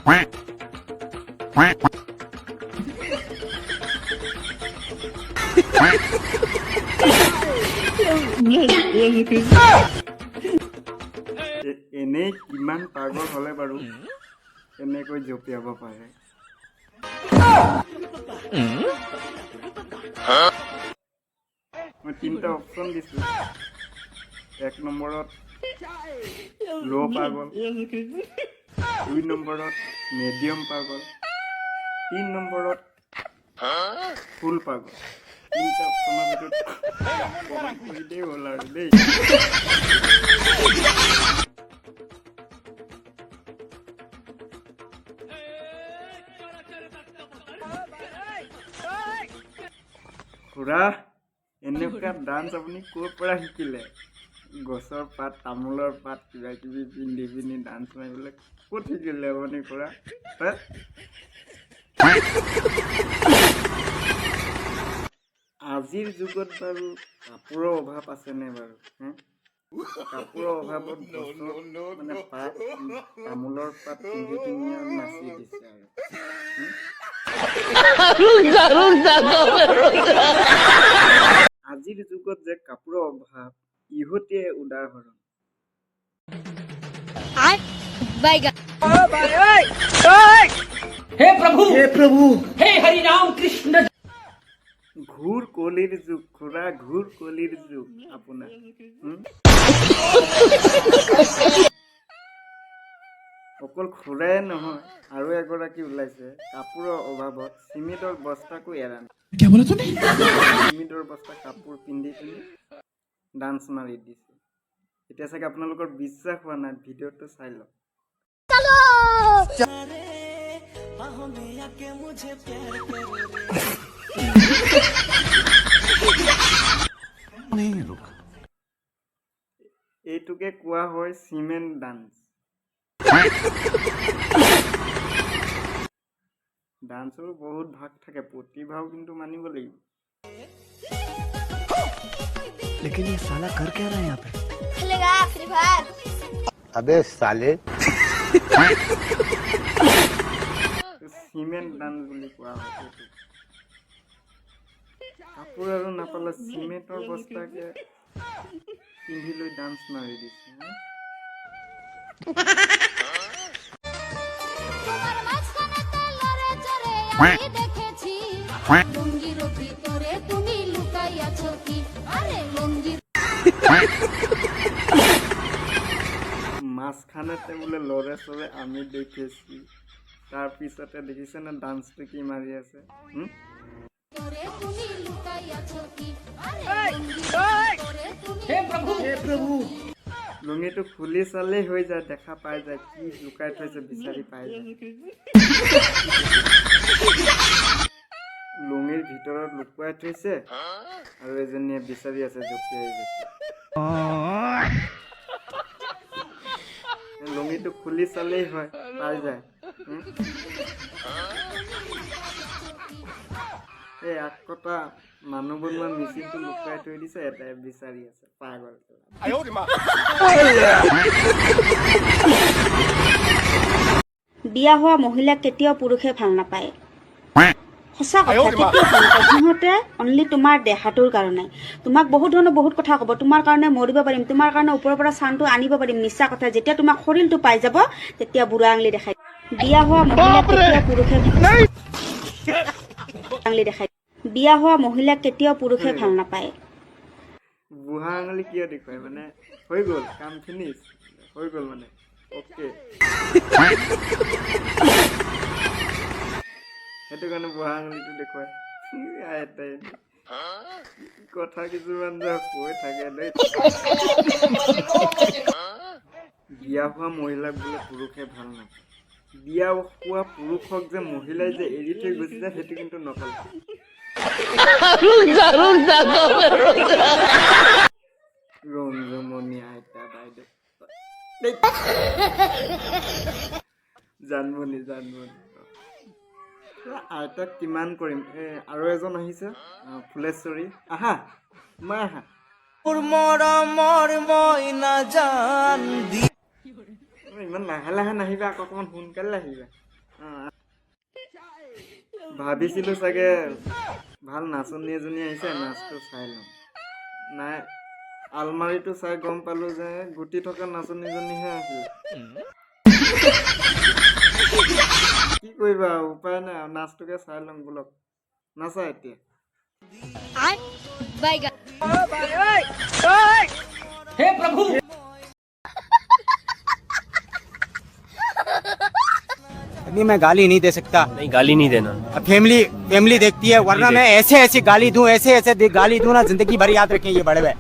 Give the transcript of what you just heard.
এনেই কিমান পাগল হলে বাৰু এনেকৈ জঁপিয়াব পাৰে? মই 3টা অপশ্যন দিছো। 1 নম্বৰত লো পাগল, 2 নম্বৰত মিডিয়াম পাগল, 3 নম্বৰত ফুল পাগল। 3টা অপশ্যনৰ ভিতৰত কমেণ্ট কৰি দেই হ'ল আৰু দেই। খুৰা, এনেকুৱা ডান্স আপুনি ক'ৰ পৰা শিকিলে? গছৰ পাত, তামোলৰ পাত কিবা কিবি পিন্ধি পিনি ডান্স মাৰিবলৈ ক'ত শিকিলে আপুনি খুৰা? আজিৰ যুগত বাৰু কাপোৰৰ অভাৱ আছেনে বাৰু? কাপোৰৰ অভাৱত মানে পাত, তামোলৰ পাত পিন্ধি পিনি নাচি দিছে আৰু। আজিৰ যুগত যে কাপোৰৰ অভাৱ ইহঁতে উদাহৰণ। हे प्रभु हे हरि राम कृष्ण। ঘূৰ কলিৰ যুগ খুৰা, ঘূৰ কলিৰ যুগ আপোনাৰ। অকল খুৰাই নহয়, আৰু এগৰাকী ওলাইছে কাপোৰৰ অভাৱত চিমেণ্টৰ বস্তাকো এৰা নাই। চিমেণ্টৰ বস্তা কাপোৰ পিন্ধি পিনি ডান্স মাৰি দিছে। এতিয়া চাগে আপোনালোকৰ বিশ্বাস হোৱা নাই, ভিডিঅ'টো চাই লওক। এইটোকে কোৱা হয় চিমেণ্ট ডান্স। ডান্সৰো বহুত ভাগ থাকে, প্ৰতিভাও কিন্তু মানিব লাগিব। लेकिन ये साला कर क्या रहा है यहाँ पे? खेलेगा फ्री फायर। अबे साले। চিমেণ্ট ডান্স বুলি কোৱা হয় এইটো। কাপোৰ আৰু নাপালে চিমেণ্টৰ বস্তাকে পিন্ধি লৈ ডান্স মাৰি দিছে। মাঝখানেতে বোলে লৰে চৰে আমি দেখেছি, তাৰপিছতে দেখিছেনে ডান্সটো কি মাৰি আছে? লুঙিটো খুলি চালেই হৈ যায়, দেখা পাই যায় কি লুকাই থৈছে, বিচাৰি পাই যায়। লুঙিৰ ভিতৰত লুকুৱাই থৈছে আৰু এজনীয়ে বিচাৰি আছে জঁপিয়াই জঁপিয়াই। লুঙিটো খুলি চালেই হয়, পাই যায়। এই আগকটা মানুহ বনোৱা মেচিনটো লুকুৱাই থৈ দিছে, এটাই বিচাৰি আছে, পাগল। বিয়া হোৱা মহিলাক কেতিয়াও পুৰুষে ভাল নাপায়। সঁচা কথা, কেতিয়াও ভাল নাপায়। সিহঁতে অনলি তোমাৰ দেহাটোৰ কাৰণে তোমাক বহুত ধৰণৰ বহুত কথা ক'ব। তোমাৰ কাৰণে মৰিব পাৰিম, তোমাৰ কাৰণে ওপৰৰ পৰা চানটো আনিব পাৰিম, মিছা কথা। যেতিয়া তোমাক শৰীৰটো পাই যাব, তেতিয়া বুঢ়া আঙুলি দেখাই। বিয়া হোৱা মহিলাক কেতিয়াও পুৰুষে আঙুলি দেখাই। বিয়া হোৱা মহিলাক কেতিয়াও পুৰুষে ভাল নাপায়। বুঢ়া আঙুলি কিয় দেখুৱাই? মানে হৈ গ'ল, কাম ফিনিছ হৈ গ'ল, মানে অ'কে। সেইটো কাৰণে বুঢ়া আঙুলিটো দেখুৱাই। কথা কিছুমান যে কৈ থাকে দেই। বিয়া হোৱা মহিলাক বোলে পুৰুষে ভাল নাপায়। বিয়া হোৱা পুৰুষক যে মহিলাই যে এৰি থৈ গুচি যায়, সেইটো কিন্তু নকলে। ৰঞ্জুমণি আইতা বাইদেউ, জানমণি আইতাক কিমান কৰিম। আৰু এজন আহিছে, ফুলেশ্বৰী, আহা মই আহা। ইমান লাহে লাহে নাহিবা, আকৌ অকমান সোনকালে আহিবা। ভাবিছিলোঁ চাগে ভাল নাচনী এজনী আহিছে, নাচটো চাই ল'ম। নাই, আলমাৰিটো চাই গম পালোঁ যে গুটি থকা নাচনীজনীহে আছিল। কি কৰিবা, উপায় নাই আৰু, নাচটোকে চাই ল'ম বোলক। নাচা এতিয়া। हे प्रभु अभी मैं गाली नहीं दे सकता। नहीं, गाली नहीं देना। अब फैमिली देखती है, वरना मैं ऐसे गाली दूं, ऐसे गाली दूं ना, जिंदगी भर याद रखें ये बड़े भाई।